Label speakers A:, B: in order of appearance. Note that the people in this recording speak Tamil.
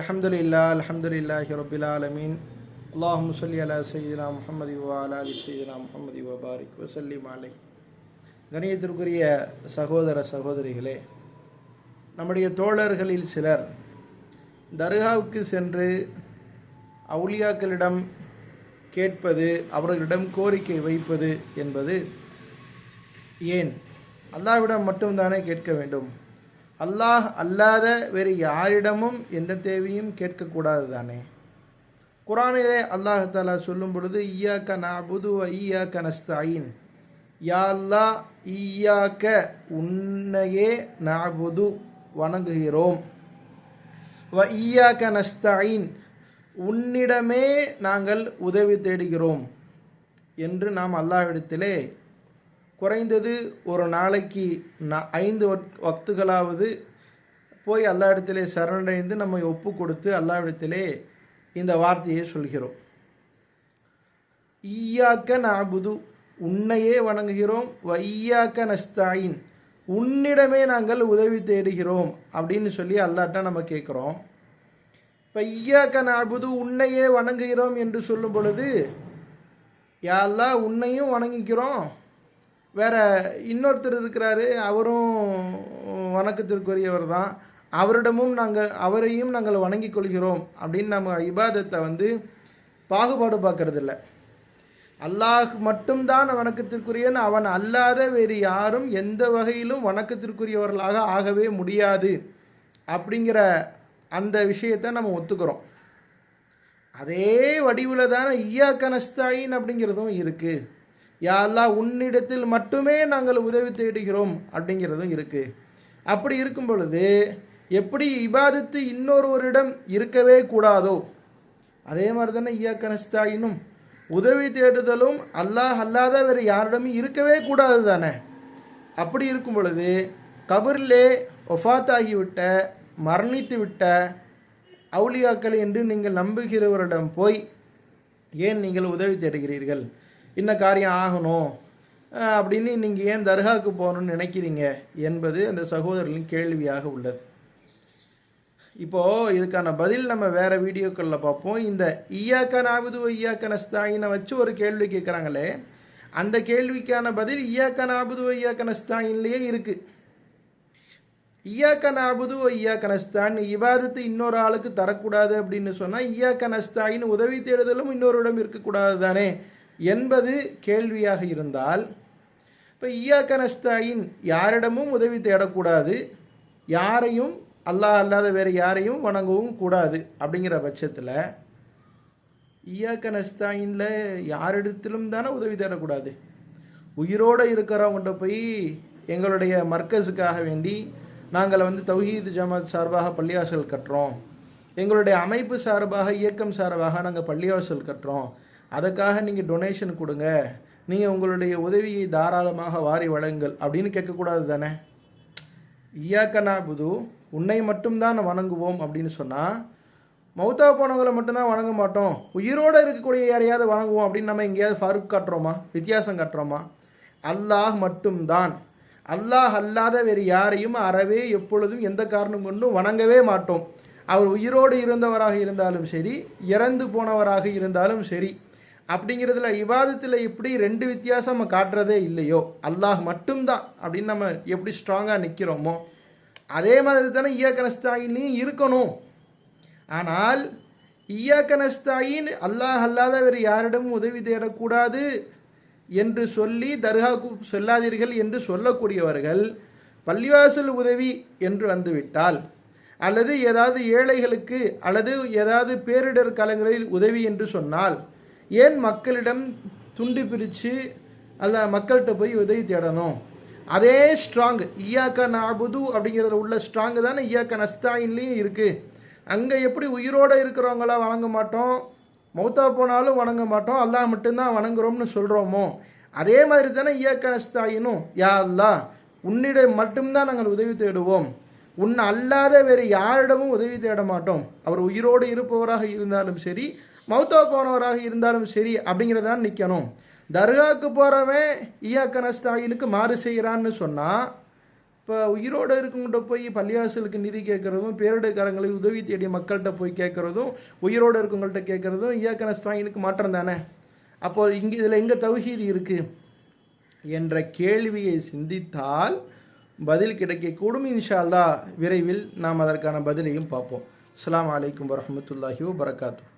A: அல்ஹம்துலில்லாஹி ரப்பில் ஆலமீன். அல்லாஹும்ம ஸல்லி அலா சய்யிதினா முஹம்மதி வ அலா ஆலி சய்யிதினா முஹம்மதி வ பாரிக் வ ஸல்லிம் அலைஹி. கணியத்திற்குரிய சகோதர சகோதரிகளே, நம்முடைய தோழர்களில் சிலர் தர்காவுக்கு சென்று அவுலியாக்களிடம் கேட்பது, அவர்களிடம் கோரிக்கை வைப்பது என்பது ஏன் அல்லாஹ்விடம் மட்டும்தானே கேட்க வேண்டும்? அல்லாஹ் அல்லாத வேறு யாரிடமும் எந்த தேவையும் கேட்கக்கூடாது தானே? குர்ஆனிலே அல்லாஹ் தஆலா சொல்லும் பொழுது, இய்யாக நஅபுது வ இய்யாக நஸ்தஈன், யா அல்லாஹ், இய்யாக உன்னையே நஅபுது வணங்குகிறோம், வ இய்யாக நஸ்தஈன் உன்னிடமே நாங்கள் உதவி தேடுகிறோம் என்று நாம் அல்லாஹ்விடத்திலே குறைந்தது ஒரு நாளைக்கு 5 வக்துகளாவது போய் அல்லாஹ்விடத்திலே சரணடைந்து நம்மை ஒப்பு கொடுத்து அல்லாஹ்விடத்திலே இந்த வார்த்தையை சொல்கிறோம். ஈயாக்க நஅபுது உன்னையே வணங்குகிறோம், வையாக்க நஸ்தாயின் உன்னிடமே நாங்கள் உதவி தேடுகிறோம் அப்படின்னு சொல்லி அல்லாஹ்ட்ட நம்ம கேட்குறோம். இப்போ ஈயாக்க நஅபுது உன்னையே வணங்குகிறோம் என்று சொல்லும் பொழுது, யா அல்லாஹ் உன்னையும் வணங்கிக்கிறோம், வேற இன்னொருத்தர் இருக்கிறாரு, அவரும் வணக்கத்திற்குரியவர் தான், அவரையும் நாங்கள் வணங்கிக் கொள்கிறோம் அப்படின்னு நம்ம இபாதத்தை பாகுபாடு பார்க்கறதில்ல. அல்லாஹ் மட்டும்தான் வணக்கத்திற்குரியன், அவன் அல்லாத வேறு யாரும் எந்த வகையிலும் வணக்கத்திற்குரியவர்களாக ஆகவே முடியாது அப்படிங்கிற அந்த விஷயத்தை நம்ம ஒத்துக்கிறோம். அதே வடிவில் தானே இய்யாக நஸ்தஈன் அப்படிங்கிறதும் இருக்குது. யா அல்லாஹ் உன்னிடத்தில் மட்டுமே நாங்கள் உதவி தேடுகிறோம் அப்படிங்கிறதும் இருக்குது. அப்படி இருக்கும் பொழுது எப்படி இபாதத்து இன்னொருவரிடம் இருக்கவே கூடாதோ அதே மாதிரி தானே இய்யாக நஸ்தஈனும் உதவி தேடுதலும் அல்லாஹ் அல்லாத வேறு யாரிடமும் இருக்கவே கூடாது தானே? அப்படி இருக்கும் பொழுது கபரிலே ஒஃபாத்தாகிவிட்ட, மரணித்து விட்ட அவுலியாக்கள் என்று நீங்கள் நம்புகிறவரிடம் போய் ஏன் நீங்கள் உதவி தேடுகிறீர்கள்? இன்ன காரியம் ஆகணும் அப்படின்னு நீங்கள் ஏன் தர்காவுக்கு போகணும்னு நினைக்கிறீங்க என்பது அந்த சகோதரர்களின் கேள்வியாக உள்ளது. இப்போது இதுக்கான பதில் நம்ம வேறு வீடியோக்களில் பார்ப்போம். இந்த இய்யாக நஅபுது வ இய்யாக நஸ்தஈனை வச்சு ஒரு கேள்வி கேட்குறாங்களே, அந்த கேள்விக்கான பதில் இய்யாக நஅபுது வ இய்யாக நஸ்தஈன்லேயே இருக்குது. இய்யாக நஅபுது வ இய்யாக நஸ்தஈன் இபாதத்து இன்னொரு ஆளுக்கு தரக்கூடாது அப்படின்னு சொன்னால், இய்யாக நஸ்தஈன் உதவி தேடுதலும் இன்னொருடம் இருக்கக்கூடாது தானே என்பது கேள்வியாக இருந்தால், இப்போ இய்யாக நஸ்தஈன் யாரிடமும் உதவி தேடக்கூடாது, யாரையும் அல்லாஹ் அல்லாத வேறு யாரையும் வணங்கவும் கூடாது அப்படிங்கிற பட்சத்தில் இய்யாக நஸ்தஈனில் யாரிடத்திலும் தானே உதவி தேடக்கூடாது. உயிரோடு இருக்கிறவங்கள்ட்ட போய் எங்களுடைய மர்க்கஸுக்காக வேண்டி நாங்கள் தௌஹீத் ஜமாத் சார்பாக பள்ளிவாசல் கட்டுறோம், எங்களுடைய அமைப்பு சார்பாக, இயக்கம் சார்பாக நாங்கள் பள்ளிவாசல் கட்டுறோம், அதுக்காக நீங்கள் டொனேஷன் கொடுங்க, நீங்கள் உங்களுடைய உதவியை தாராளமாக வாரி வழங்குங்கள் அப்படின்னு கேட்கக்கூடாது தானே? இய்யாக நஅபுது உன்னை மட்டும்தான் வணங்குவோம் அப்படின்னு சொன்னால், மௌத்தா போனவங்களை மட்டும்தான் வணங்க மாட்டோம், உயிரோடு இருக்கக்கூடிய யாரையாவது வணங்குவோம் அப்படின்னு நம்ம எங்கேயாவது ஃபாரூக் காட்டுறோமா? வித்தியாசம் காட்டுறோமா? அல்லாஹ் மட்டும்தான், அல்லாஹ் அல்லாத வேறு யாரையும் அறவே எப்பொழுதும் எந்த காரணம் கொண்டும் வணங்கவே மாட்டோம். அவர் உயிரோடு இருந்தவராக இருந்தாலும் சரி, இறந்து போனவராக இருந்தாலும் சரி. அப்படிங்கிறதுல இபாதத்தில் எப்படி 2 வித்தியாசம் நம்ம காட்டுறதே இல்லையோ, அல்லாஹ் மட்டும்தான் அப்படின்னு நம்ம எப்படி ஸ்ட்ராங்காக நிற்கிறோமோ அதே மாதிரி தானே இய்யாக நஸ்தஈன்லையும் இருக்கணும். ஆனால் இய்யாக நஸ்தஈன் அல்லாஹ் அல்லாத வேறு யாரிடமும் உதவி தேடக்கூடாது என்று சொல்லி தர்காவுக்கு சொல்லாதீர்கள் என்று சொல்லக்கூடியவர்கள் பள்ளிவாசல் உதவி என்று வந்துவிட்டால், அல்லது ஏதாவது ஏழைகளுக்கு அல்லது ஏதாவது பேரிடர் காலங்களில் உதவி என்று சொன்னால், ஏன் மக்களிடம் துண்டு பிரித்து மக்கள்கிட்ட போய் உதவி தேடணும்? அதே ஸ்ட்ராங் இய்யாக நஅபுது அப்படிங்கிறதுல உள்ள ஸ்ட்ராங்கு தானே இய்யாக நஸ்தஈன்லேயும் இருக்குது. அங்கே எப்படி உயிரோடு இருக்கிறவங்கள வணங்க மாட்டோம், மௌத்தா போனாலும் வணங்க மாட்டோம், அல்லாஹ் மட்டும்தான் வணங்குறோம்னு சொல்கிறோமோ, அதே மாதிரி தானே இய்யாக நஸ்தஈனும், யா அல்லாஹ் உன்னிடம் மட்டும்தான் நாங்கள் உதவி தேடுவோம், உன்னை அல்லாத வேறு யாரிடமும் உதவி தேட மாட்டோம், அவர் உயிரோடு இருப்பவராக இருந்தாலும் சரி, மௌத்தா போனவராக இருந்தாலும் சரி அப்படிங்கிறதான் நிற்கணும். தர்காவுக்கு போகிறவன் இய்யாக நஸ்தஈனுக்கு மாறு செய்கிறான்னு சொன்னால் இப்போ உயிரோடு இருக்கவங்கள்ட்ட போய் பள்ளிவாசலுக்கு நிதி கேட்குறதும், பேரிடர்காரங்களை உதவி தேடிய மக்கள்கிட்ட போய் கேட்குறதும், உயிரோடு இருக்கவங்கள்ட்ட கேட்குறதும் இய்யாக்க நஸ்தாயினுக்கு மாற்றம் தானே. அப்போ இதில் எங்கே தௌஹீது இருக்குது என்ற கேள்வியை சிந்தித்தால் பதில் கிடைக்கக்கூடும். இன்ஷா அல்லாஹ் விரைவில் நாம் அதற்கான பதிலையும் பார்ப்போம். அஸ்ஸலாமு அலைக்கும் வரஹ்மத்துல்லாஹி வபரகாத்துஹு.